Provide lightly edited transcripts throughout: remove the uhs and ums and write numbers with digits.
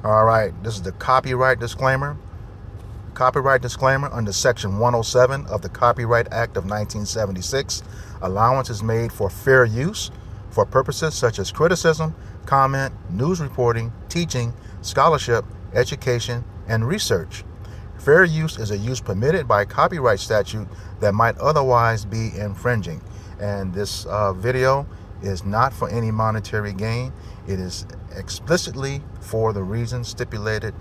All right, this is the copyright disclaimer. Copyright disclaimer under Section 107 of the Copyright Act of 1976. Allowance is made for fair use for purposes such as criticism, comment, news reporting, teaching, scholarship, education, and research. Fair use is a use permitted by copyright statute that might otherwise be infringing. And this video is not for any monetary gain. It is explicitly for the reasons stipulated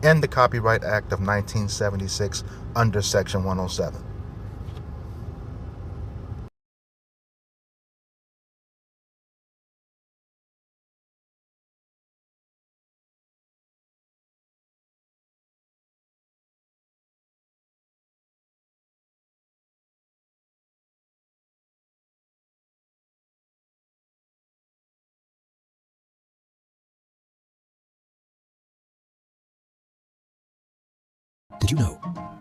in the Copyright Act of 1976 under Section 107. Did you know?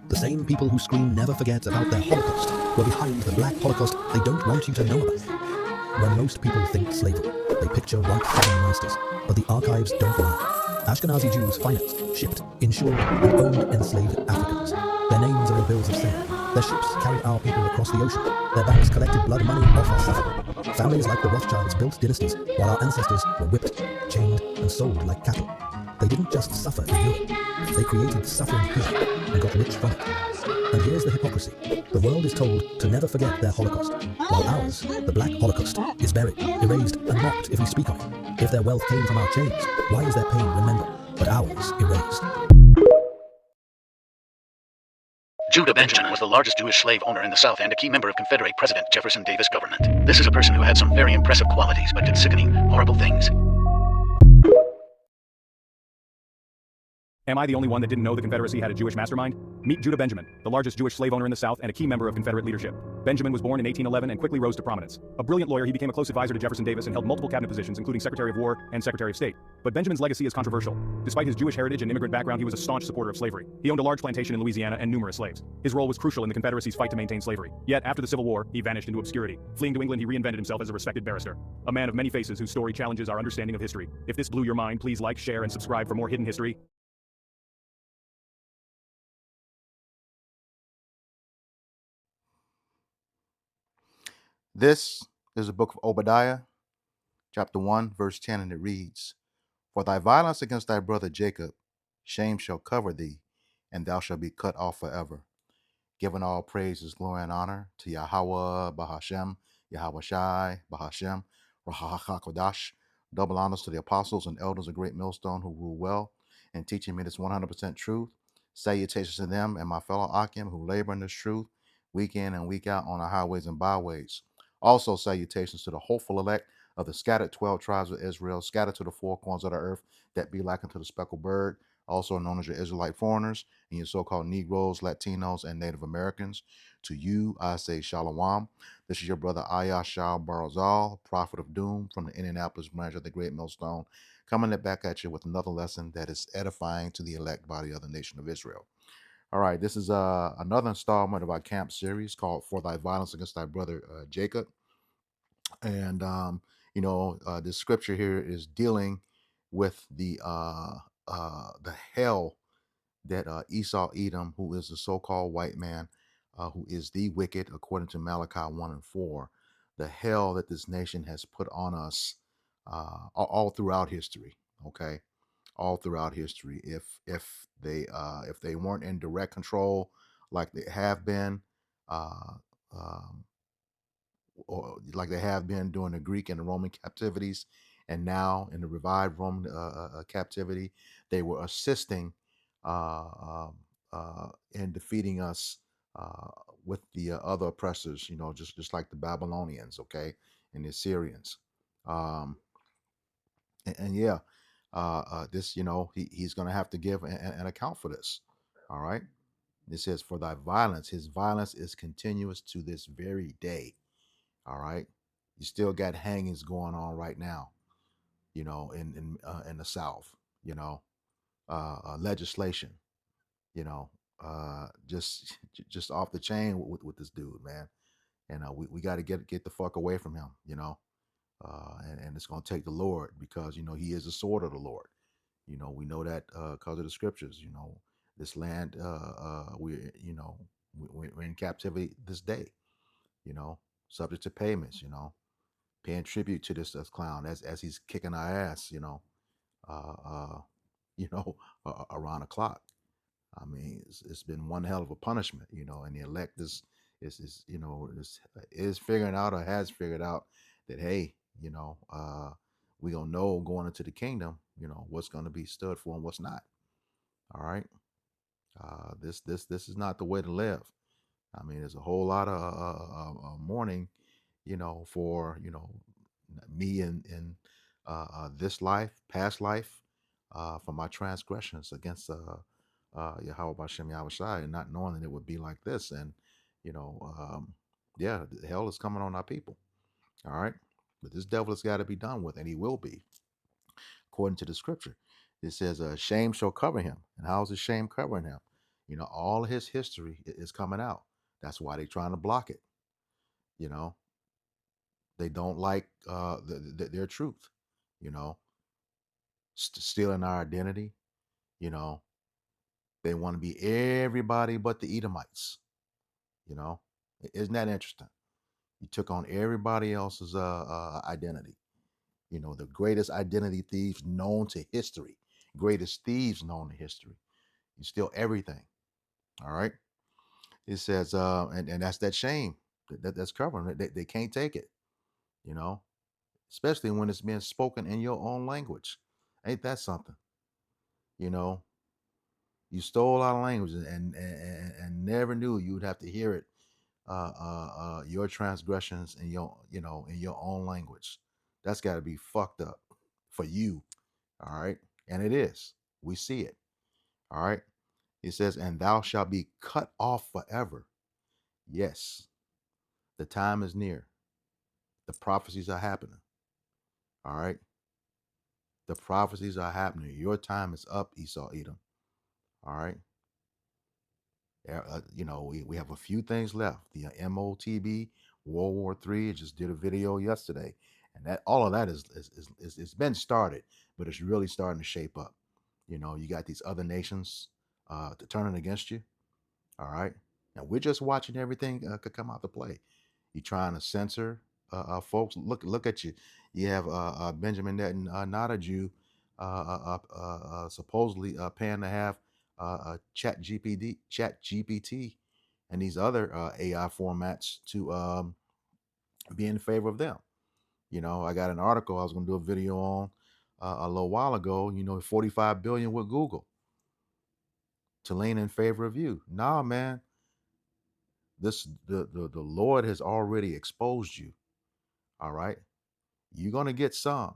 The same people who scream never forget about their Holocaust were behind the black Holocaust they don't want you to know about. When most people think slavery, they picture white southern masters, but the archives don't lie. Ashkenazi Jews financed, shipped, insured, and owned enslaved Africans. Their names are in bills of sale. Their ships carried our people across the ocean. Their banks collected blood money off our suffering. Families like the Rothschilds built dynasties, while our ancestors were whipped, chained, and sold like cattle. They didn't just suffer in Europe. They created suffering here and got rich from it. And here's the hypocrisy. The world is told to never forget their Holocaust, while ours, the Black Holocaust, is buried, erased, and mocked if we speak on it. If their wealth came from our chains, why is their pain remembered, but ours erased? Judah Benjamin was the largest Jewish slave owner in the South and a key member of Confederate President Jefferson Davis' government. This is a person who had some very impressive qualities, but did sickening, horrible things. Am I the only one that didn't know the Confederacy had a Jewish mastermind? Meet Judah Benjamin, the largest Jewish slave owner in the South and a key member of Confederate leadership. Benjamin was born in 1811 and quickly rose to prominence. A brilliant lawyer, he became a close advisor to Jefferson Davis and held multiple cabinet positions, including Secretary of War and Secretary of State. But Benjamin's legacy is controversial. Despite his Jewish heritage and immigrant background, he was a staunch supporter of slavery. He owned a large plantation in Louisiana and numerous slaves. His role was crucial in the Confederacy's fight to maintain slavery. Yet, after the Civil War, he vanished into obscurity. Fleeing to England, he reinvented himself as a respected barrister. A man of many faces whose story challenges our understanding of history. If this blew your mind, please like, share, and subscribe for more hidden history. This is the book of Obadiah, chapter 1, verse 10, and it reads, For thy violence against thy brother Jacob, shame shall cover thee, and thou shalt be cut off forever. Giving all praises, glory, and honor to Yahweh, Bahashem, Yahweh Shai, Bahashem, Rahahakodash. Double honors to the apostles and elders of Great Millstone who rule well and teaching me this 100% truth. Salutations to them and my fellow Akim who labor in this truth week in and week out on the highways and byways. Also, salutations to the hopeful elect of the scattered 12 tribes of Israel, scattered to the four corners of the earth, that be like unto the speckled bird, also known as your Israelite foreigners and your so-called Negroes, Latinos, and Native Americans. To you, I say Shalom. This is your brother Ayashal Barazal, prophet of doom from the Indianapolis branch of the Great Millstone, coming back at you with another lesson that is edifying to the elect body of the nation of Israel. All right, this is another installment of our camp series called For Thy Violence Against Thy Brother Jacob. And, this scripture here is dealing with the hell that Esau Edom, who is the so-called white man, who is the wicked, according to Malachi 1 and 4, the hell that this nation has put on us all throughout history. Okay, all throughout history. If they weren't in direct control like they have been, uh, um, or like they have been during the Greek and the Roman captivities, and now in the revived Roman captivity, they were assisting uh, um, in defeating us uh, with the other oppressors. Just like the Babylonians, okay, and the Assyrians. Um, and yeah, this he's going to have to give an account for this. All right. It says, "For thy violence, his violence is continuous to this very day." All right. You still got hangings going on right now, in the South, legislation, you know, just just off the chain with this dude, man. And we got to get the fuck away from him, and it's gonna take the Lord because he is the sword of the Lord, We know that because of the scriptures. This land, we're in captivity this day. You know, subject to payments. Paying tribute to this clown as he's kicking our ass. Uh, uh, around the clock. I mean, it's been one hell of a punishment. And the elect is figuring out or has figured out that, hey, we gonna know going into the kingdom, what's gonna be stood for and what's not. All right. This is not the way to live. I mean, there's a whole lot of mourning, for me in this life, past life, for my transgressions against Yahweh Bashem Yahushai, and not knowing that it would be like this. And you know, yeah, hell is coming on our people. All right, but this devil has got to be done with, and he will be, according to the scripture. It says, "Shame shall cover him." And how is the shame covering him? All of his history is coming out. That's why they're trying to block it. You know, they don't like their truth. You know, stealing our identity. You know, they want to be everybody but the Edomites. You know, isn't that interesting? You took on everybody else's identity. The greatest identity thieves known to history, greatest thieves known to history. You steal everything. All right. It says, and that's that shame that's covering it. They can't take it. You know, especially when it's being spoken in your own language. Ain't that something? You know, you stole our language and never knew you would have to hear it, your transgressions in your own language. That's got to be fucked up for you. All right, and it is. We see it. All right. He says, "And thou shalt be cut off forever." Yes, the time is near. The prophecies are happening. All right. The prophecies are happening. Your time is up, Esau, Edom. All right. We have a few things left. The MOTB, World War III. Just did a video yesterday, and that all of that is it's been started, but it's really starting to shape up. You got these other nations to turning against you. All right, now we're just watching everything could come out to play. You trying to censor folks? Look at you. You have Benjamin Netanyahu, supposedly paying to have Chat GPT, and these other AI formats to be in favor of them. I got an article I was going to do a video on a little while ago. 45 billion with Google to lean in favor of you. Nah, man, the Lord has already exposed you. All right, you're gonna get some,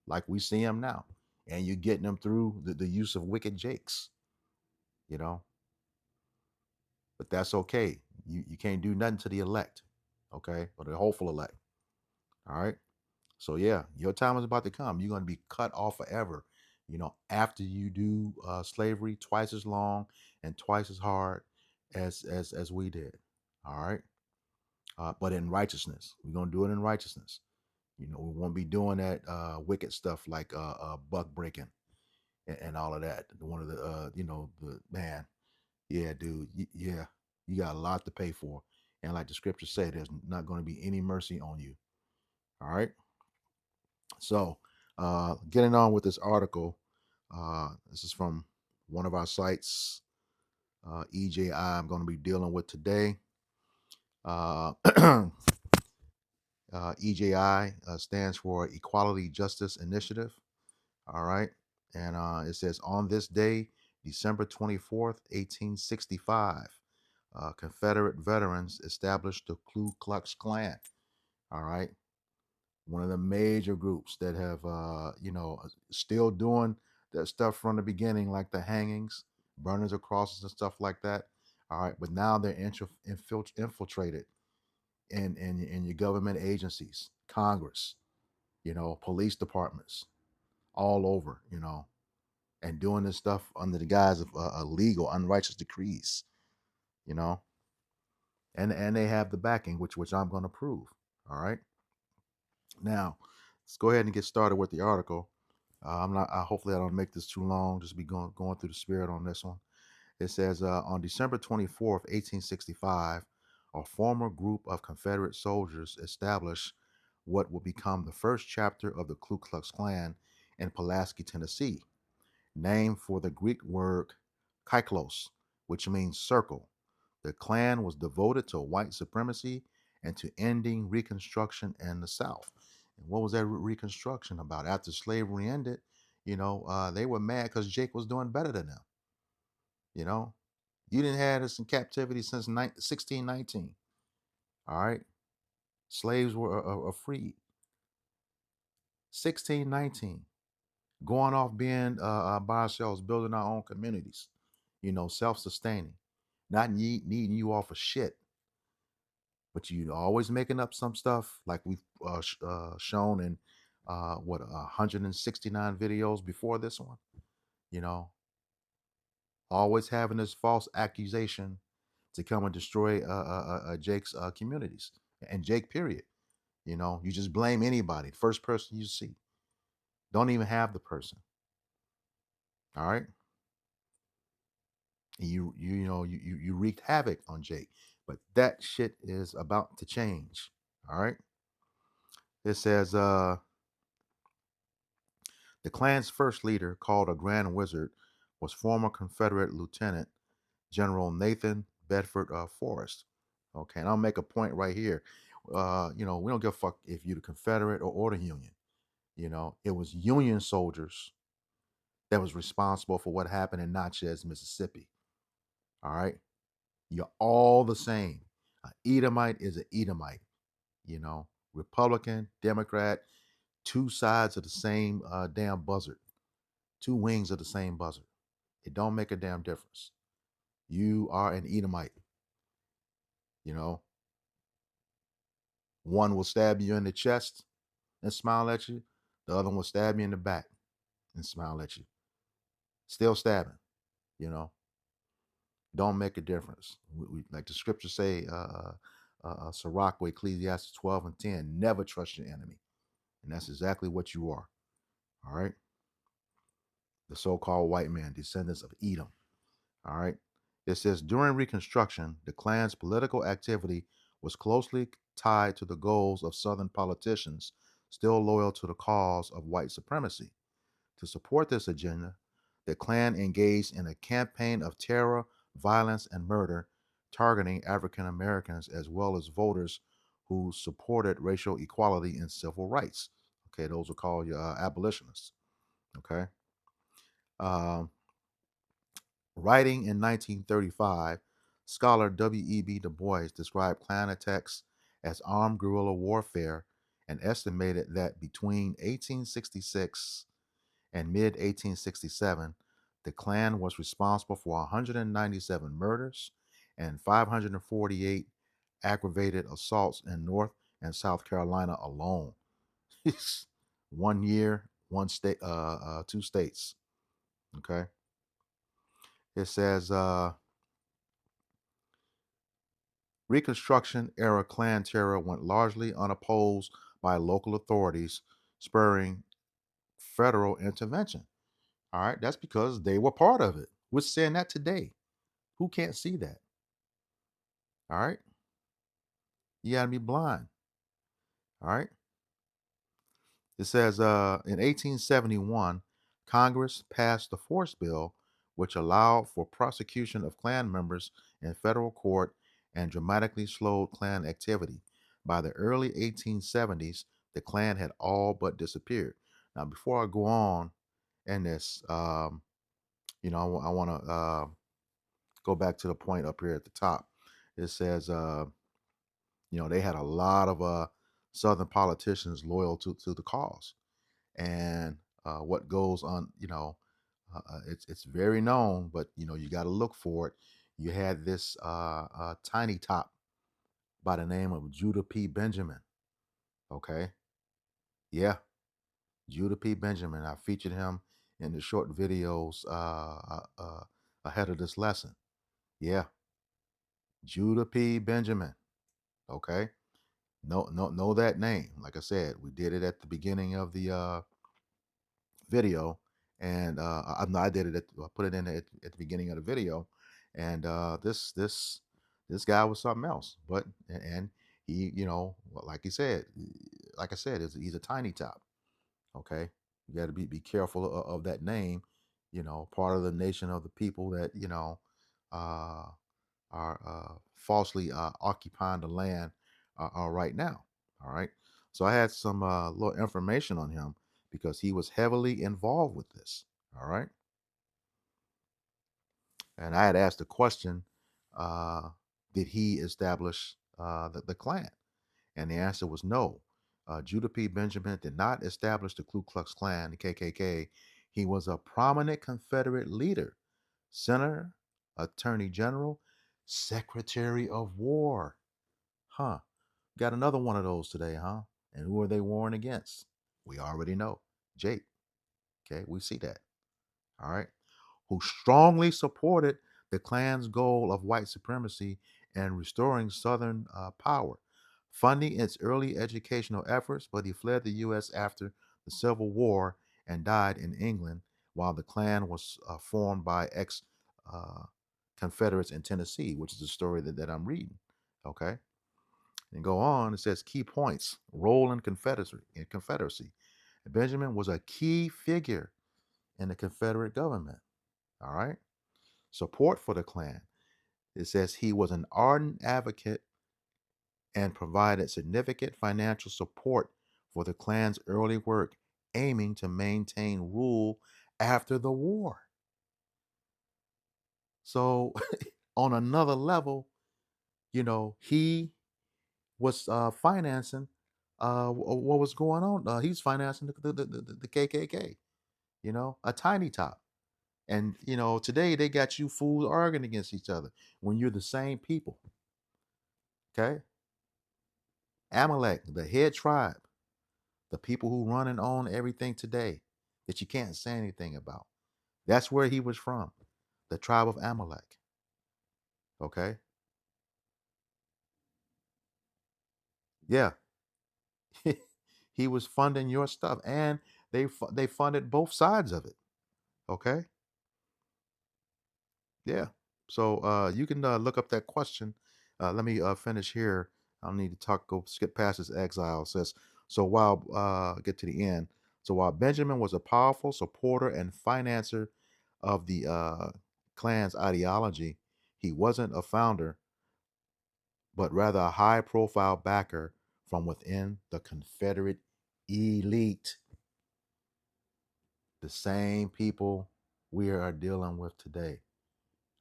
like we see them now, and you're getting them through the use of wicked jakes. You know, but that's okay. You can't do nothing to the elect, okay, or the hopeful elect. All right. So yeah, your time is about to come. You're gonna be cut off forever. After you do slavery twice as long and twice as hard as we did. All right. But in righteousness, we're gonna do it in righteousness. We won't be doing that wicked stuff like buck breaking and all of that. One of the the man, yeah, dude, yeah, you got a lot to pay for, and like the scriptures say, there's not going to be any mercy on you. All right. So, getting on with this article, this is from one of our sites, EJI. I'm going to be dealing with today. EJI stands for Equality Justice Initiative. All right. And it says, on this day, December 24th, 1865, Confederate veterans established the Ku Klux Klan. All right. One of the major groups that have, still doing that stuff from the beginning, like the hangings, burnings of crosses and stuff like that. All right. But now they're infiltrated in your government agencies, Congress, police departments, all over, and doing this stuff under the guise of illegal, unrighteous decrees, you know, and they have the backing, which I'm going to prove. All right. Now, let's go ahead and get started with the article. I'm not. Hopefully, I don't make this too long. Just be going through the spirit on this one. It says on December 24th, 1865, a former group of Confederate soldiers established what would become the first chapter of the Ku Klux Klan in Pulaski, Tennessee, named for the Greek word kyklos, which means circle. The Klan was devoted to white supremacy and to ending Reconstruction in the South. And what was that Reconstruction about? After slavery ended, they were mad because Jake was doing better than them. You know, you didn't have us in captivity since 1619. All right, slaves were freed. 1619, going off being by ourselves, building our own communities. Self-sustaining, not needing you off of shit. But you always making up some stuff like we've shown in 169 videos before this one. You know, always having this false accusation to come and destroy Jake's communities and Jake. Period. You just blame anybody. First person you see. Don't even have the person. All right. And you wreaked havoc on Jake, but that shit is about to change. All right. It says the Klan's first leader, called a Grand Wizard, was former Confederate Lieutenant General Nathan Bedford Forrest. Okay, and I'll make a point right here. We don't give a fuck if you're the Confederate or the Union. It was Union soldiers that was responsible for what happened in Natchez, Mississippi. All right, you're all the same. An Edomite is an Edomite. Republican, Democrat, two sides of the same damn buzzard, two wings of the same buzzard. It don't make a damn difference. You are an Edomite. You know, one will stab you in the chest and smile at you. The other one will stab you in the back and smile at you. Still stabbing. You know, don't make a difference. Like the scriptures say, Sirach, Ecclesiastes 12 and 10, never trust your enemy. And that's exactly what you are. All right. The so-called white man, descendants of Edom. All right. It says during Reconstruction, the Klan's political activity was closely tied to the goals of Southern politicians still loyal to the cause of white supremacy. To support this agenda, the Klan engaged in a campaign of terror, violence, and murder targeting African Americans as well as voters who supported racial equality and civil rights. Okay, those are called your abolitionists. Okay. Um, Writing in 1935, scholar W.E.B. Du Bois described Klan attacks as armed guerrilla warfare and estimated that between 1866 and mid 1867, the Klan was responsible for 197 murders and 548 aggravated assaults in North and South Carolina alone. 1 year, one state, two states. Okay. It says Reconstruction era Klan terror went largely unopposed by local authorities, spurring federal intervention. All right, that's because they were part of it. We're saying that today. Who can't see that? All right, you gotta be blind. All right. It says in 1871, Congress passed the Force Bill, which allowed for prosecution of Klan members in federal court and dramatically slowed Klan activity. By the early 1870s, the Klan had all but disappeared. Now, before I go on in this, I want to go back to the point up here at the top. It says, they had a lot of Southern politicians loyal to the cause and what goes on, it's very known, but you got to look for it. You had this tiny top by the name of Judah P. Benjamin. Okay, yeah, Judah P. Benjamin. I featured him in the short videos ahead of this lesson. Yeah, Judah P. Benjamin. Okay, know that name. Like I said, we did it at the beginning of the video, and no, I did it. I put it in at the beginning of the video, and this guy was something else. But and he, like he said, like I said, he's a tiny top. Okay, you got to be careful of that name. Part of the nation of the people that uh, are falsely occupying the land right now. All right. So I had some little information on him because he was heavily involved with this. All right. And I had asked the question, uh, did he establish the Klan? And the answer was no. Judah P. Benjamin did not establish the Ku Klux Klan, the KKK. He was a prominent Confederate leader, senator, attorney general, secretary of war. Huh. Got another one of those today, huh? And who are they warring against? We already know. Jake. Okay, we see that. All right. Who strongly supported the Klan's goal of white supremacy and restoring Southern power, funding its early educational efforts, but he fled the U.S. after the Civil War and died in England while the Klan was formed by ex uh, Confederates in Tennessee, which is the story that I'm reading. Okay. And go on, it says key points, role in Confederacy. Benjamin was a key figure in the Confederate government. All right. Support for the Klan. It says he was an ardent advocate and provided significant financial support for the Klan's early work, aiming to maintain rule after the war. So, on another level, he was financing what was going on. He's financing the KKK, a tiny top. And, today they got you fools arguing against each other when you're the same people. Okay. Amalek, the head tribe, the people who run and own everything today that you can't say anything about. That's where he was from, the tribe of Amalek. Okay. Yeah. He was funding your stuff, and they funded both sides of it. Okay. Yeah. So you can look up that question. Let me finish here. I'll need to go skip past his exile. It says, so while get to the end. So while Benjamin was a powerful supporter and financer of the Klan's ideology, he wasn't a founder, but rather a high profile backer from within the Confederate elite. The same people we are dealing with today.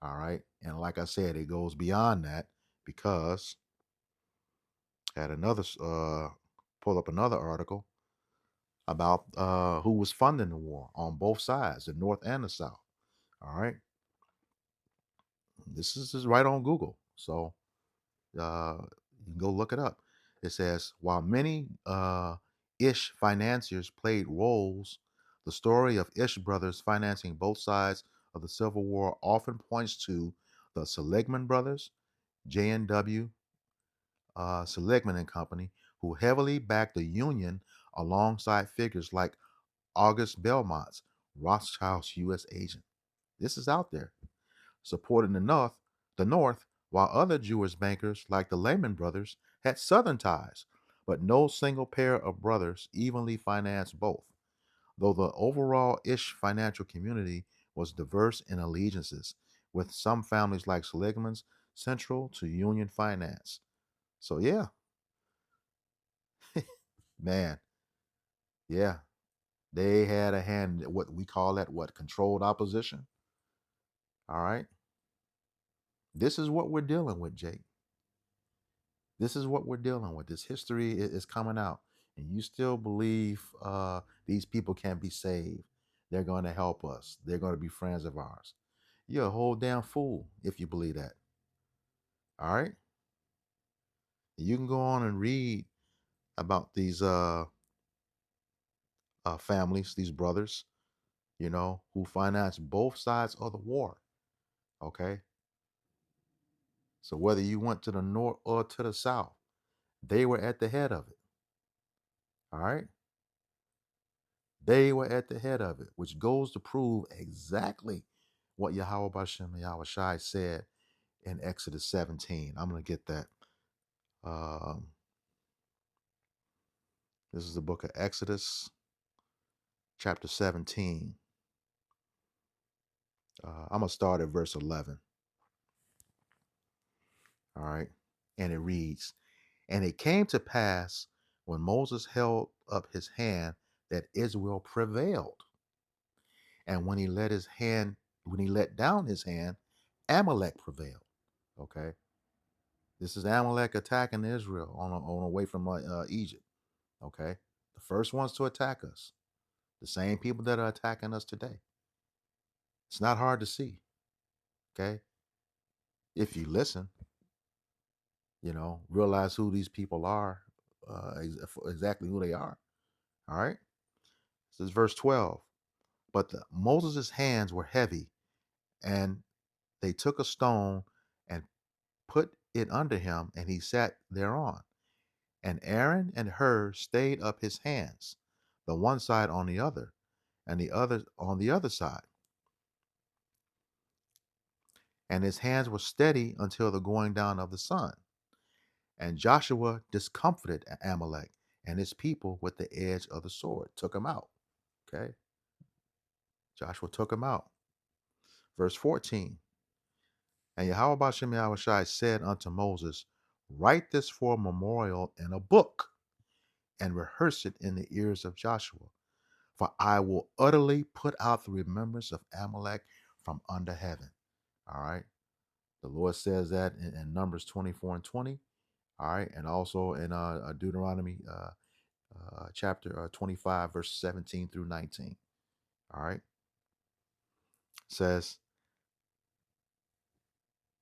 All right. And like I said, it goes beyond that because I had another pull up another article about who was funding the war on both sides, the North and the South. All right. This is right on Google. So you can go look it up. It says, while many Ish financiers played roles, the story of Ish brothers financing both sides of the Civil War often points to the Seligman brothers, J&W Seligman and Company, who heavily backed the Union alongside figures like August Belmont's Rothschild's U.S. agent. This is out there, supporting the North, while other Jewish bankers like the Lehman brothers had Southern ties, but no single pair of brothers evenly financed both, though the overall Ish financial community was diverse in allegiances, with some families like Seligman's central to Union finance. So yeah, man, yeah, they had a hand in what we call that what controlled opposition. All right. This is what we're dealing with, Jake. This is what we're dealing with. This history is coming out. And you still believe these people can be saved. They're going to help us. They're going to be friends of ours. You're a whole damn fool if you believe that. All right. You can go on and read about these families, these brothers, who financed both sides of the war. Okay. So whether you went to the north or to the south, they were at the head of it. All right. They were at the head of it, which goes to prove exactly what Yahweh Bashem and Yahweh Shai said in Exodus 17. I'm going to get that. Um, this is the book of Exodus, chapter 17. I'm going to start at verse 11. All right. And it reads, "And it came to pass when Moses held up his hand that Israel prevailed. And when he let down his hand, Amalek prevailed." Okay. This is Amalek attacking Israel on away from Egypt. Okay. The first ones to attack us. The same people that are attacking us today. It's not hard to see. Okay. If you listen, realize who these people are, exactly who they are. All right. This is verse 12. But Moses' hands were heavy, and they took a stone and put it under him, and he sat thereon. And Aaron and Hur stayed up his hands, the one side on the other, and the other on the other side. And his hands were steady until the going down of the sun. And Joshua discomfited Amalek and his people with the edge of the sword, took him out. Okay. Joshua took him out. Verse 14. And Yahweh Bashem Yahushai said unto Moses, "Write this for a memorial in a book, and rehearse it in the ears of Joshua. For I will utterly put out the remembrance of Amalek from under heaven." All right. The Lord says that in Numbers 24 and 20. All right. And also in Deuteronomy chapter 25, verse 17 through 19. All right. It says,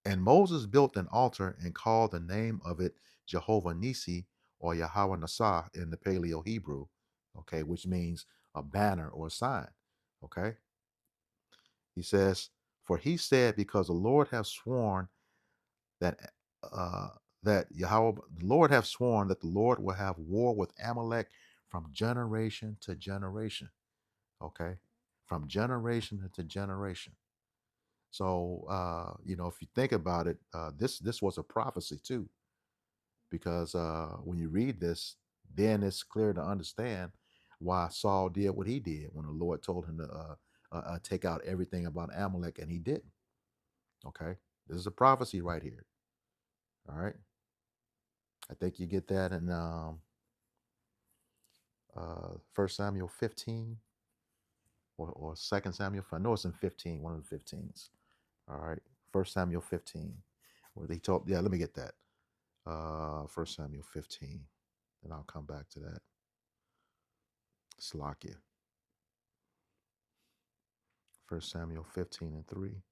"And Moses built an altar and called the name of it Jehovah Nisi, or Yahweh Nasah in the Paleo Hebrew, okay, which means a banner or a sign. Okay. He says, "For he said, because the Lord have sworn that the Lord have sworn that the Lord will have war with Amalek from generation to generation." Okay. From generation to generation. So if you think about it, this was a prophecy too, because when you read this, then it's clear to understand why Saul did what he did when the Lord told him to take out everything about Amalek, and he didn't. Okay, this is a prophecy right here. All right, I think you get that in 1 Samuel 15 or 2 Samuel. I know it's in 15, one of the 15s. All right, 1 Samuel 15, where they told. Yeah, let me get that. 1 Samuel 15, and I'll come back to that. Slakia. 1 Samuel 15 and 3.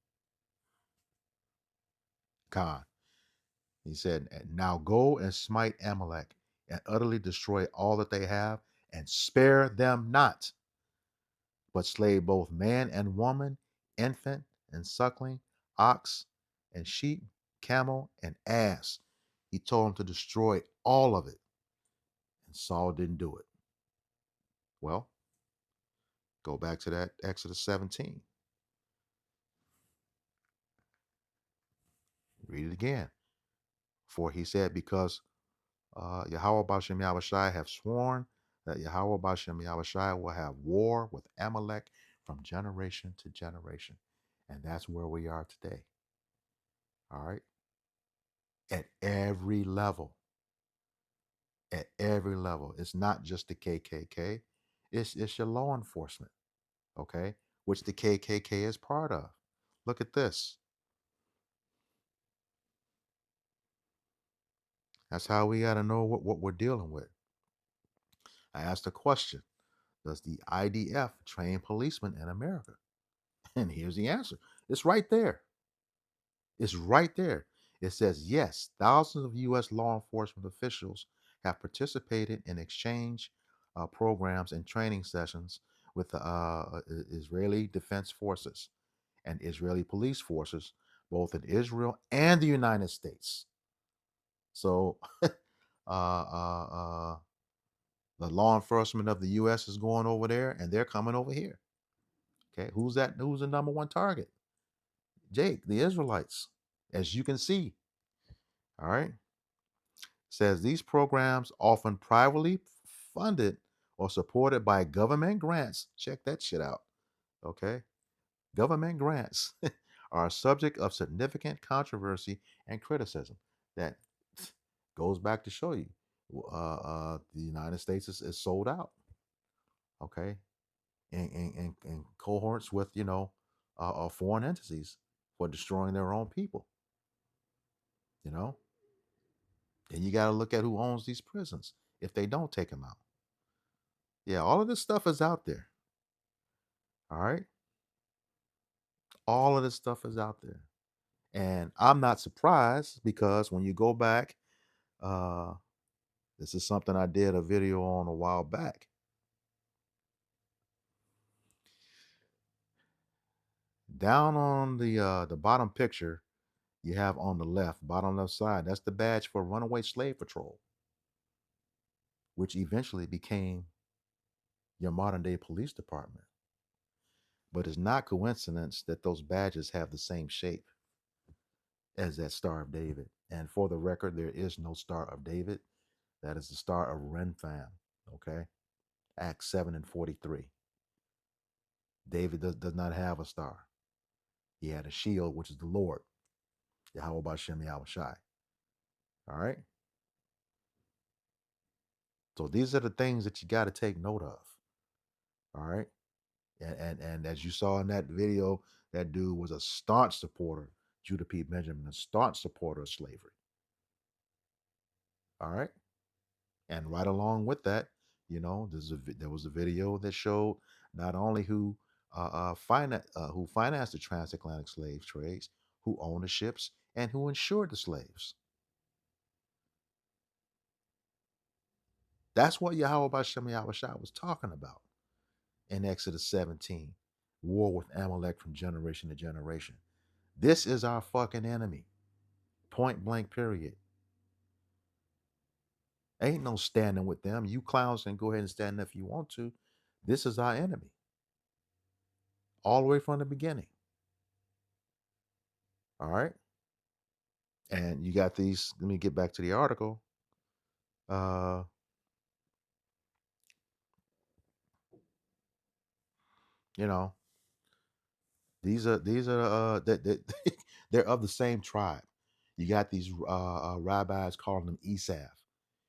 God. He said, "Now go and smite Amalek and utterly destroy all that they have, and spare them not, but slay both man and woman, infant and suckling, ox and sheep, camel and ass." He told him to destroy all of it. And Saul didn't do it. Well, go back to that Exodus 17. Read it again. "For he said, because Yahweh Bashem Yahushai have sworn that Yahweh Bashem Yahushai will have war with Amalek from generation to generation." And that's where we are today. All right. At every level. At every level. It's not just the KKK. It's your law enforcement. Okay. Which the KKK is part of. Look at this. That's how we got to know what we're dealing with. I asked a question. Does the IDF train policemen in America? And here's the answer. It's right there. It's right there. It says, yes, thousands of U.S. law enforcement officials have participated in exchange programs and training sessions with the Israeli Defense Forces and Israeli police forces, both in Israel and the United States. So uh, uh, The law enforcement of the U.S. is going over there, and they're coming over here. Okay, who's that? Who's the number one target? Jake, the Israelites, as you can see. All right, says these programs, often privately funded or supported by government grants. Check that shit out. Okay, government grants are a subject of significant controversy and criticism. That goes back to show you the United States is sold out. Okay, in cohorts with foreign entities for destroying their own people. You know, and you got to look at who owns these prisons if they don't take them out. Yeah, all of this stuff is out there. All right, all of this stuff is out there, and I'm not surprised because when you go back, uh, this is something I did a video on a while back. Down on the bottom picture, you have on the left, bottom left side, that's the badge for Runaway Slave Patrol, which eventually became your modern day police department. But it's not coincidence that those badges have the same shape as that Star of David. And for the record, there is no Star of David. That is the Star of Renfam. Okay. Acts 7 and 43. David does not have a star. He had a shield, which is the Lord. Yahweh Bashem Yahweh Shai. All right. So these are the things that you got to take note of. All right. And as you saw in that video, that dude was a staunch supporter, Judah P. Benjamin, a staunch supporter of slavery. All right. And right along with that, there was a video that showed not only who financed the transatlantic slave trades, who owned the ships, and who insured the slaves. That's what Yahweh Bashem Yahweh Shai was talking about in Exodus 17, war with Amalek from generation to generation. This is our fucking enemy. Point blank, period. Ain't no standing with them. You clowns can go ahead and stand if you want to. This is our enemy. All the way from the beginning. All right. And you got these. Let me get back to the article. Uh, you know, these are that they're of the same tribe. You got these rabbis calling them Esav.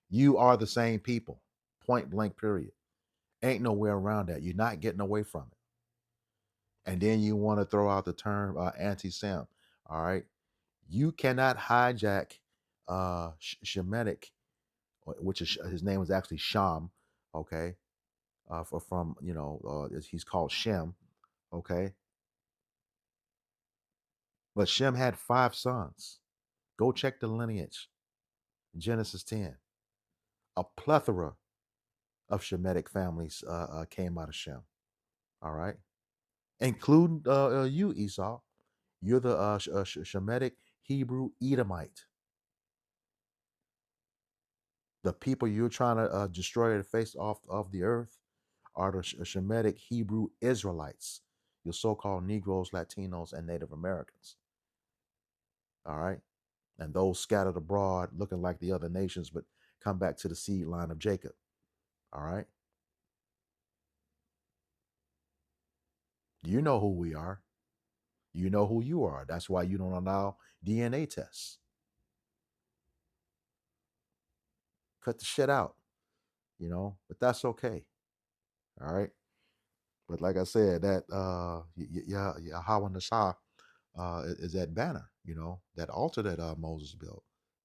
You are the same people. Point blank, period. Ain't nowhere around that. You're not getting away from it. And then you want to throw out the term anti-Sem. All right. You cannot hijack Shemitic, which is his name was actually Sham. Okay. From he's called Shem. Okay. But Shem had 5 sons. Go check the lineage. Genesis 10. A plethora of Shemitic families came out of Shem. All right. Including you, Esau. You're the Shemitic Hebrew Edomite. The people you're trying to destroy the face off of the earth are the Shemitic Hebrew Israelites, your so-called Negroes, Latinos, and Native Americans. All right. And those scattered abroad looking like the other nations, but come back to the seed line of Jacob. All right. You know who we are. You know who you are. That's why you don't allow DNA tests. Cut the shit out, but that's okay. All right. But like I said, that Yahweh Nashah is that banner, that altar that Moses built.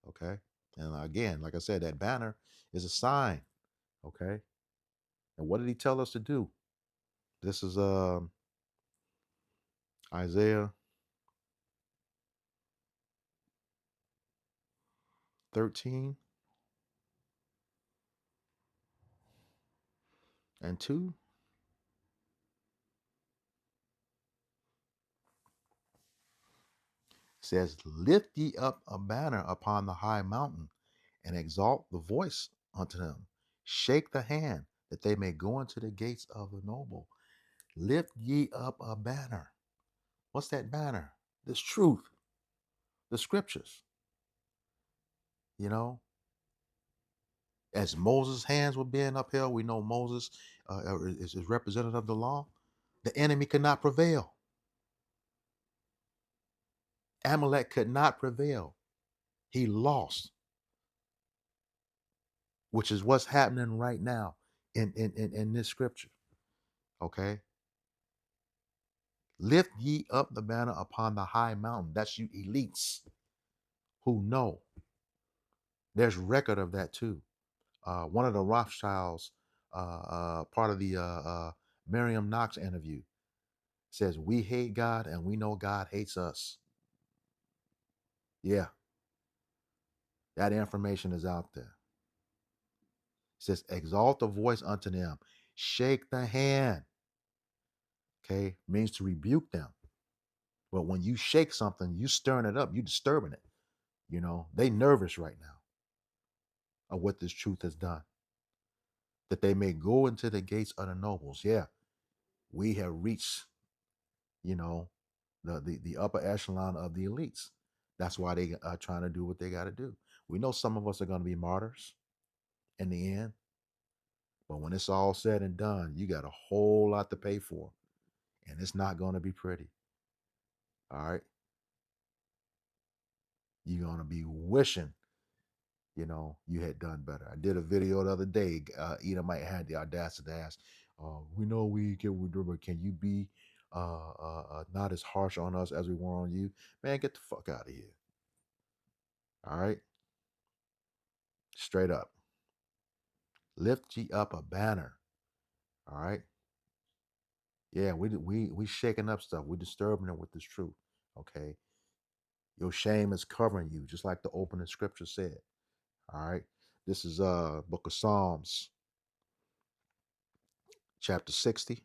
Okay. And again, like I said, that banner is a sign. Okay. And what did he tell us to do? This is Isaiah 13 and 2. Says, lift ye up a banner upon the high mountain and exalt the voice unto him. Shake the hand that they may go into the gates of the noble. Lift ye up a banner. What's that banner? This truth, the scriptures. You know, as Moses' hands were being upheld, we know Moses is representative of the law. The enemy could not prevail. Amalek could not prevail. He lost, which is what's happening right now in this scripture. Okay. Lift ye up the banner upon the high mountain. That's you elites who know. There's record of that too. One of the Rothschilds, part of the Miriam Knox interview, says, "We hate God and we know God hates us." Yeah, that information is out there. It says, "Exalt the voice unto them, shake the hand." Okay, means to rebuke them. But when you shake something, you stirring it up, you disturbing it. You know, they nervous right now of what this truth has done. That they may go into the gates of the nobles. Yeah, we have reached, you know, the upper echelon of the elites. That's why they are trying to do what they got to do. We know some of us are going to be martyrs in the end, but when it's all said and done, you got a whole lot to pay for, and it's not going to be pretty. All right, you're going to be wishing, you had done better. I did a video the other day. Might had the audacity to ask, "We know we get what we do, but can you be not as harsh on us as we were on you?" Man, get the fuck out of here. All right, straight up. Lift ye up a banner. All right. Yeah, we shaking up stuff. We're disturbing it with this truth. Okay. Your shame is covering you, just like the opening scripture said. All right. This is book of Psalms, chapter 60,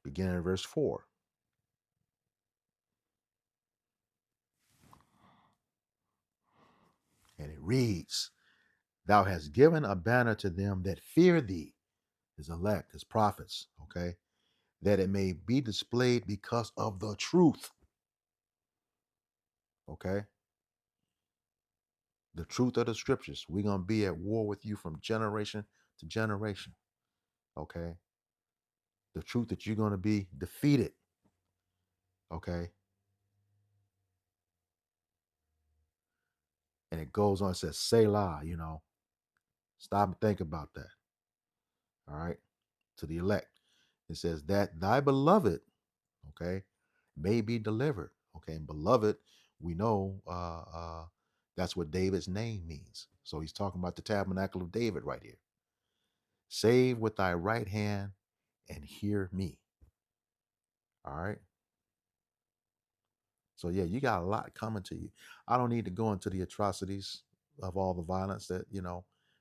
beginning in verse 4. And it reads, "Thou hast given a banner to them that fear thee," his elect, his prophets, okay, "that it may be displayed because of the truth." Okay. The truth of the scriptures. We're going to be at war with you from generation to generation. Okay. The truth that you're going to be defeated. Okay. And it goes on, it says, Selah, stop and think about that. All right. To the elect, it says, "That thy beloved, okay, may be delivered." Okay. And beloved, we know that's what David's name means. So he's talking about the tabernacle of David right here. "Save with thy right hand and hear me." All right. So yeah, you got a lot coming to you. I don't need to go into the atrocities of all the violence that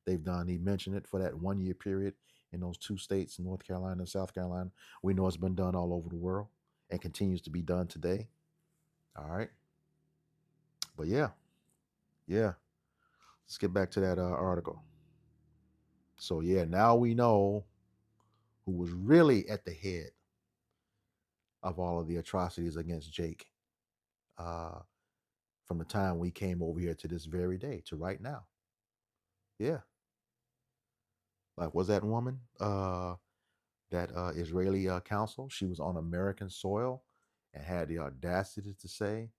they've done. He mentioned it for that 1 year period in those two states, North Carolina and South Carolina. We know it's been done all over the world and continues to be done today. All right, but yeah. Let's get back to that article. So yeah, now we know who was really at the head of all of the atrocities against Jake. Uh, from the time we came over here to this very day to right now. Yeah. Like, was that woman, that Israeli council? She was on American soil and had the audacity to say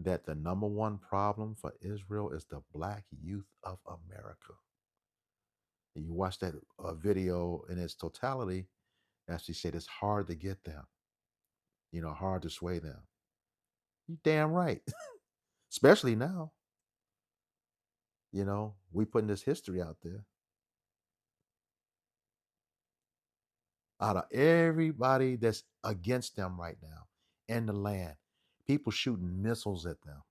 that the number one problem for Israel is the black youth of America. And you watch that video in its totality, and she said it's hard to get them, hard to sway them. You damn right. Especially now, we putting this history out there. Out of everybody that's against them right now in the land, people shooting missiles at them.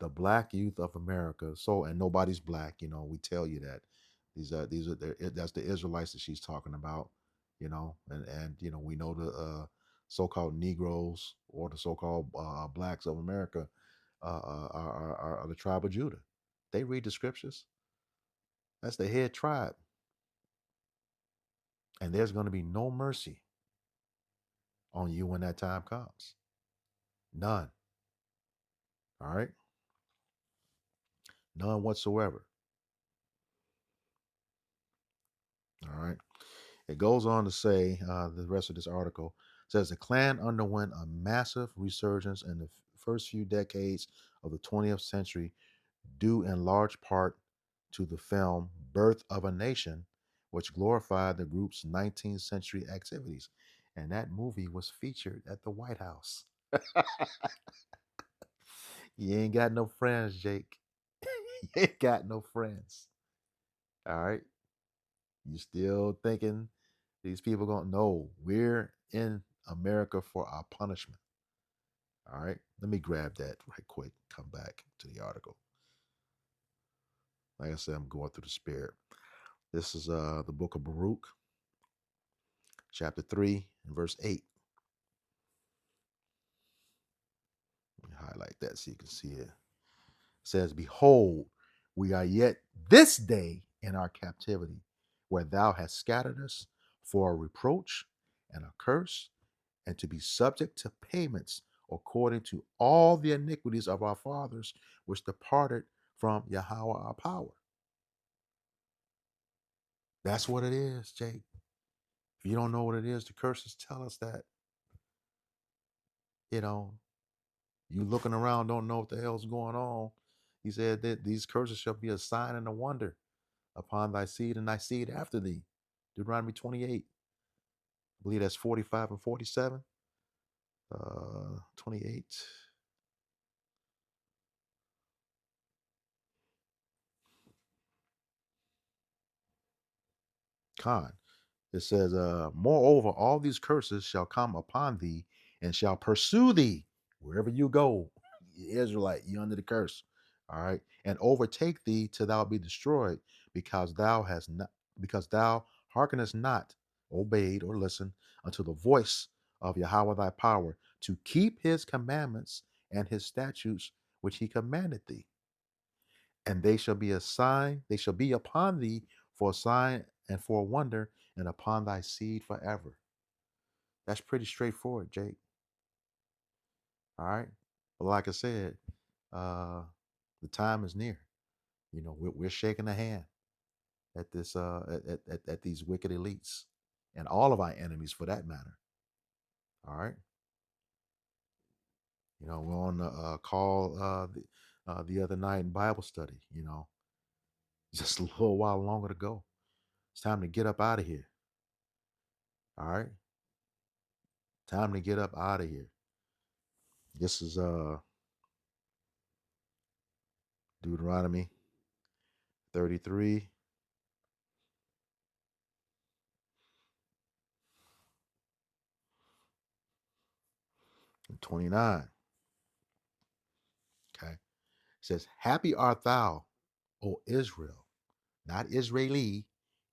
The black youth of America. So, and nobody's black, we tell you that. That's the Israelites that she's talking about, and we know the so-called Negroes or the so-called blacks of America are the tribe of Judah. They read the scriptures. That's the head tribe. And there's going to be no mercy on you when that time comes. None. All right? None whatsoever. All right? It goes on to say, the rest of this article says the Klan underwent a massive resurgence in the first few decades of the 20th century, due in large part to the film Birth of a Nation, which glorified the group's 19th century activities. And that movie was featured at the White House. You ain't got no friends, Jake. You ain't got no friends. All right. You still thinking these people gonna know we're in America for our punishment. All right. Let me grab that right quick. Come back to the article. Like I said, I'm going through the spirit. This is the book of Baruch, chapter 3 and verse 8. Let me highlight that so you can see it. It says, behold, we are yet this day in our captivity, where thou hast scattered us for a reproach and a curse, and to be subject to payments according to all the iniquities of our fathers, which departed from Yahweh our power. That's what it is, Jake. If you don't know what it is, the curses tell us that. You know, you looking around, don't know what the hell's going on. He said that these curses shall be a sign and a wonder upon thy seed and thy seed after thee. Deuteronomy 28. I believe that's 45 and 47. 28. Con. It says, moreover, all these curses shall come upon thee and shall pursue thee wherever you go. Israelite, you under the curse. All right. And overtake thee till thou be destroyed, because thou hast not, because thou hearkenest not, obeyed, or listened unto the voice of Yahweh thy power, to keep his commandments and his statutes which he commanded thee. And they shall be a sign, they shall be upon thee for a sign and for a wonder, and upon thy seed forever. That's pretty straightforward, Jake. All right. But like I said, uh, the time is near. You know, we're shaking a hand at this at these wicked elites and all of our enemies for that matter. All right. You know, we're on the call the other night in Bible study, you know, just a little while longer to go. It's time to get up out of here. All right. Time to get up out of here. This is Deuteronomy 33 and 29. Okay. It says, happy art thou, O Israel, not Israeli,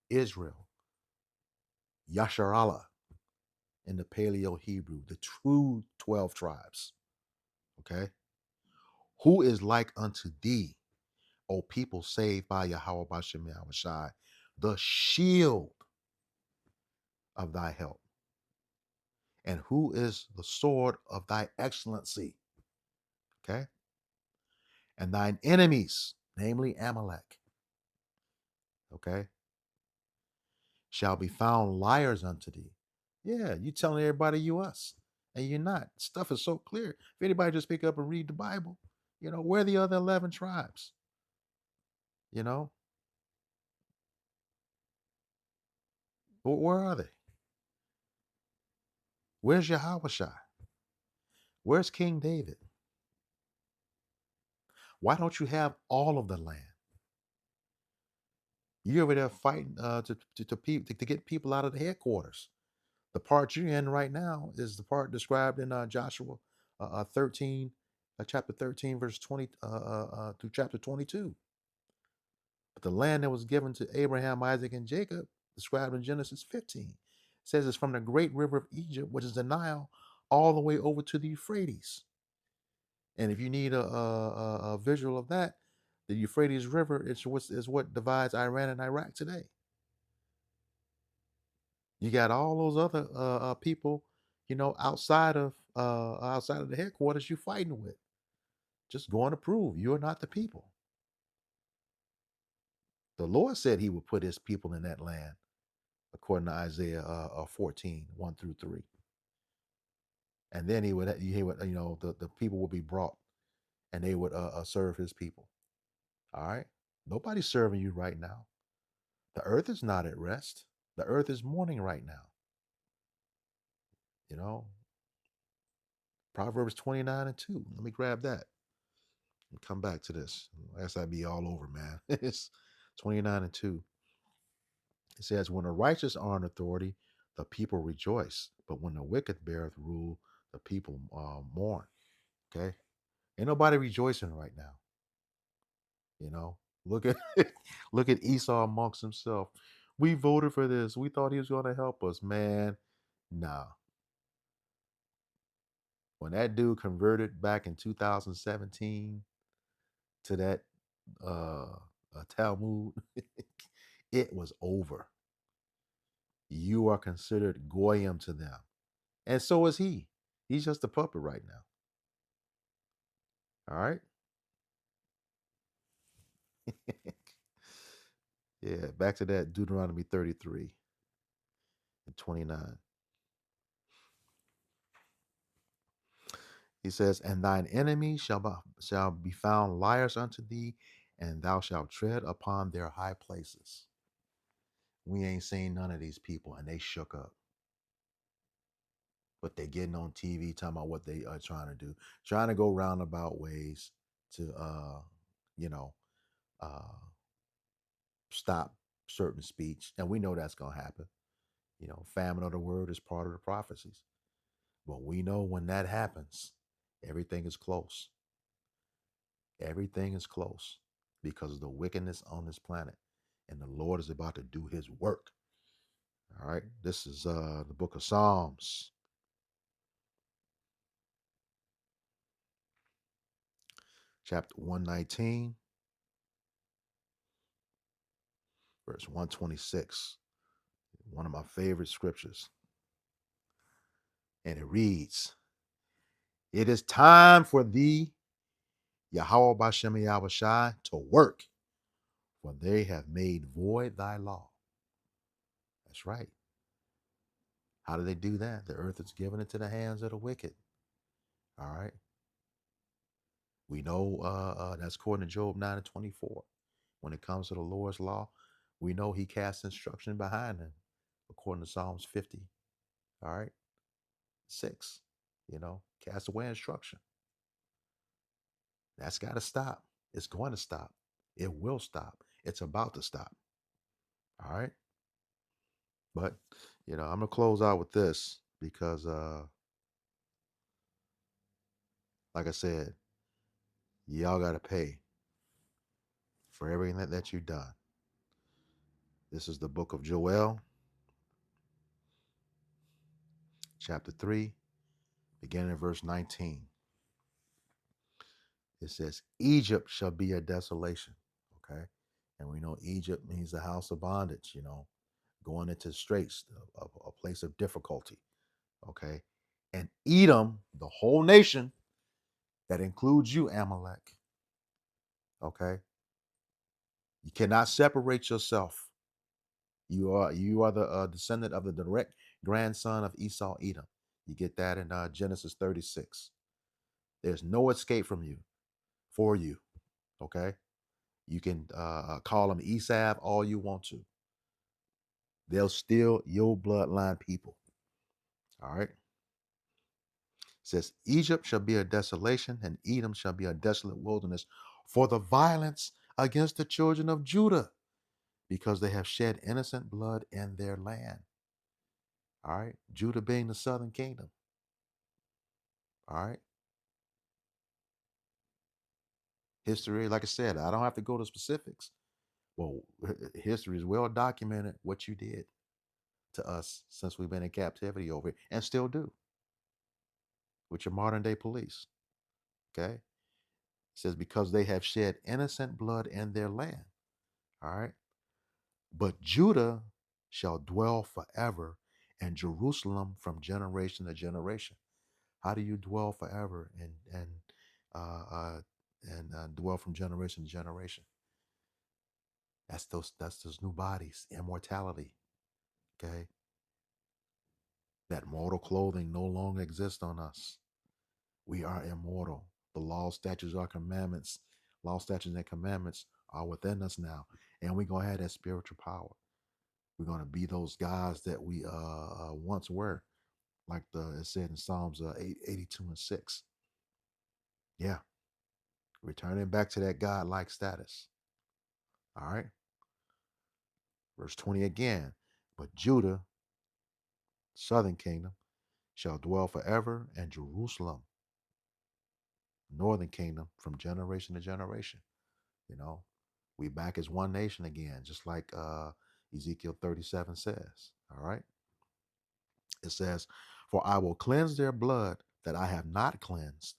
Israel, Yasharallah in the Paleo Hebrew, the true 12 tribes. Okay. Who is like unto thee, O people saved by Yahweh Bashem Yahushai, the shield of thy help? And who is the sword of thy excellency? Okay. And thine enemies, namely Amalek, okay, shall be found liars unto thee. Yeah, you telling everybody you us, and you're not. Stuff is so clear. If anybody just pick up and read the Bible, you know, where are the other 11 tribes? You know, where are they? Where's Yahweh? Where's King David? Why don't you have all of the land? You're over there fighting to get people out of the headquarters. The part you're in right now is the part described in Joshua 13, chapter 13, verse 20 through chapter 22. But the land that was given to Abraham, Isaac, and Jacob, described in Genesis 15, says it's from the great river of Egypt, which is the Nile, all the way over to the Euphrates. And if you need a visual of that, The Euphrates River is what divides Iran and Iraq today. You got all those other people, outside of the headquarters you fighting with, just going to prove you're not the people. The Lord said He would put His people in that land, according to Isaiah 14, 1 through 3. And then the people would be brought, and they would serve His people. All right, nobody's serving you right now. The earth is not at rest. The earth is mourning right now. You know, Proverbs 29 and 2. Let me grab that and come back to this. As I be all over, man. It's 29 and 2. It says, when the righteous are in authority, the people rejoice. But when the wicked beareth rule, the people mourn. Okay? Ain't nobody rejoicing right now. You know, look at look at Esau amongst himself. We voted for this. We thought he was going to help us, man. Nah. When that dude converted back in 2017 to that Talmud, it was over. You are considered goyim to them, and so is he. He's just a puppet right now. All right. Yeah. Back to that Deuteronomy 33 and 29. He says, "And thine enemies shall be found liars unto thee, and thou shalt tread upon their high places." We ain't seen none of these people, and they shook up. But they getting on TV talking about what they are trying to do, trying to go roundabout ways to, you know, uh, stop certain speech, and we know that's gonna happen. Famine of the word is part of the prophecies. But we know when that happens, everything is close. Everything is close because of the wickedness on this planet, and the Lord is about to do His work. All right, this is the book of Psalms, chapter 119, verse 126. One of my favorite scriptures. And it reads, "It is time for thee, Yahweh Bashem Yahushai, to work, for they have made void thy law." That's right. How do they do that? The earth is given into the hands of the wicked. All right. We know that's according to Job 9 and 24. When it comes to the Lord's law, we know He casts instruction behind Him, according to Psalms 50. All right. 6. Cast away instruction. That's got to stop. It's going to stop. It will stop. It's about to stop. All right. But, I'm going to close out with this because, like I said, y'all got to pay for everything that you've done. This is the book of Joel, chapter 3, beginning in verse 19. It says, Egypt shall be a desolation. Okay. And we know Egypt means the house of bondage, going into straits, a place of difficulty. Okay. And Edom, the whole nation, that includes you, Amalek. Okay. You cannot separate yourself. You are the descendant of the direct grandson of Esau, Edom. You get that in Genesis 36. There's no escape from you, for you. Okay. You can call them Esau all you want to. They'll steal your bloodline people. All right. It says, Egypt shall be a desolation, and Edom shall be a desolate wilderness for the violence against the children of Judah, because they have shed innocent blood in their land. All right. Judah being the southern kingdom. All right. History, like I said, I don't have to go to specifics. Well, history is well documented what you did to us since we've been in captivity over it, and still do with your modern day police. Okay. says, because they have shed innocent blood in their land. All right. But Judah shall dwell forever, and Jerusalem from generation to generation. How do you dwell forever uh, uh, and dwell from generation to generation? That's those new bodies, immortality. Okay, that mortal clothing no longer exists on us. We are immortal. The law, statutes, our commandments, law, statutes, and commandments are within us now, and we're gonna have that spiritual power. We're gonna be those guys that we once were, like it said in Psalms 82:6. Yeah, returning back to that God-like status. All right, verse 20 again. But Judah, southern kingdom, shall dwell forever, and Jerusalem, northern kingdom, from generation to generation. You know, we back as one nation again, just like Ezekiel 37 says. All right. It says, for I will cleanse their blood that I have not cleansed.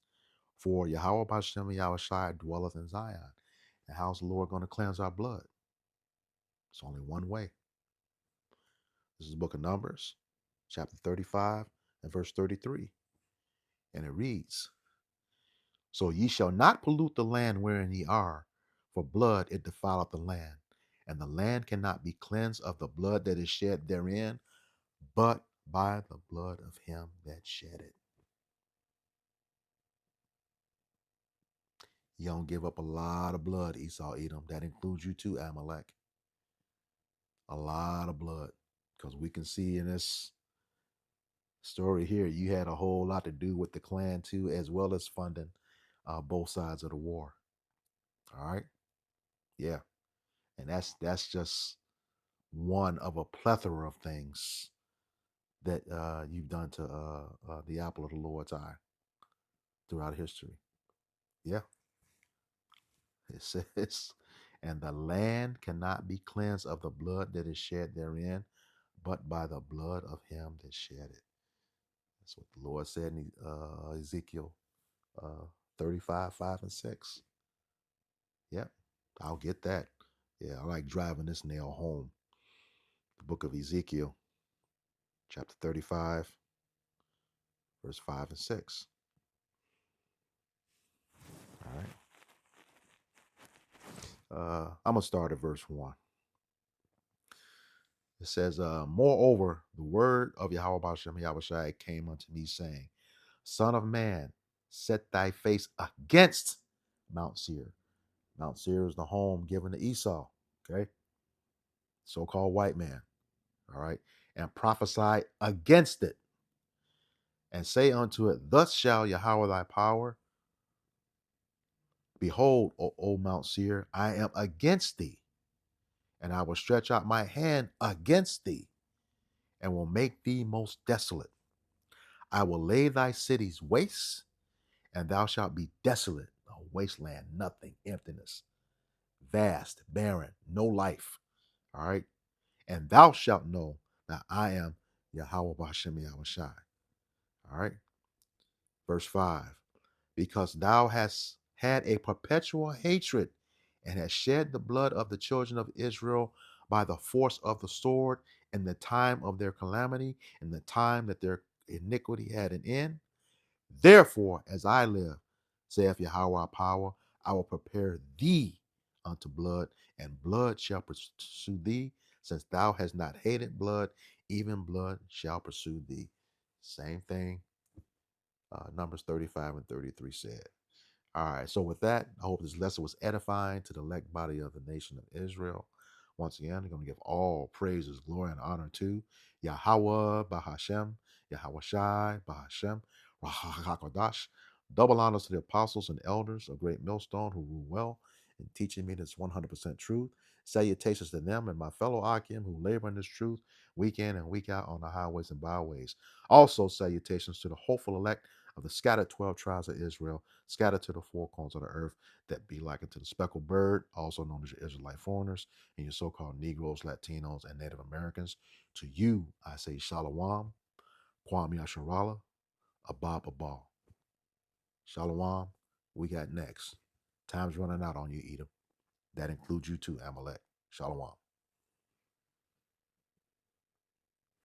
For Yahweh Bashem Yahushai dwelleth in Zion. And how's the Lord going to cleanse our blood? It's only one way. This is the book of Numbers, chapter 35 and verse 33. And it reads, so ye shall not pollute the land wherein ye are, for blood it defileth the land, and the land cannot be cleansed of the blood that is shed therein, but by the blood of him that shed it. You don't give up a lot of blood, Esau, Edom. That includes you too, Amalek. A lot of blood. Because we can see in this story here, you had a whole lot to do with the clan too, as well as funding both sides of the war. All right. Yeah. And that's just one of a plethora of things that you've done to the apple of the Lord's eye throughout history. Yeah. It says, and the land cannot be cleansed of the blood that is shed therein, but by the blood of him that shed it. That's what the Lord said in Ezekiel uh, 35, 5, and 6. Yep, I'll get that. Yeah, I like driving this nail home. The book of Ezekiel, chapter 35, verse 5 and 6. All right. I'm going to start at verse 1. It says, moreover, the word of Yahweh Bashem Yahushai came unto me, saying, Son of man, set thy face against Mount Seir. Mount Seir is the home given to Esau, okay? So-called white man, all right? And prophesy against it, and say unto it, thus shall Yahweh thy power, behold, O Mount Seir, I am against thee, and I will stretch out my hand against thee, and will make thee most desolate. I will lay thy cities waste, and thou shalt be desolate, a wasteland, nothing, emptiness, vast, barren, no life. All right. And thou shalt know that I am Yahweh Bashem Yahushai. All right. Verse 5. Because thou hast had a perpetual hatred and hast shed the blood of the children of Israel by the force of the sword in the time of their calamity, in the time that their iniquity had an end. Therefore, as I live, saith Yahweh power, I will prepare thee unto blood, and blood shall pursue thee, since thou hast not hated blood, even blood shall pursue thee. Same thing Numbers 35 and 33 said. All right, so with that, I hope this lesson was edifying to the elect body of the nation of Israel. Once again, I'm going to give all praises, glory, and honor to Yahweh Bahashem, Yahweh Shai Bahashem, Rahakodash. Double honors to the apostles and elders of Great Millstone who rule well in teaching me this 100% truth. Salutations to them and my fellow Akim who labor in this truth week in and week out on the highways and byways. Also, salutations to the hopeful elect of the scattered 12 tribes of Israel, scattered to the four corners of the earth, that be likened to the speckled bird, also known as your Israelite foreigners, and your so-called Negroes, Latinos, and Native Americans. To you, I say Shalom, Kwam Yasharala, Abab Abal. Shalom, we got next. Time's running out on you, Edom. That includes you too, Amalek. Shalom.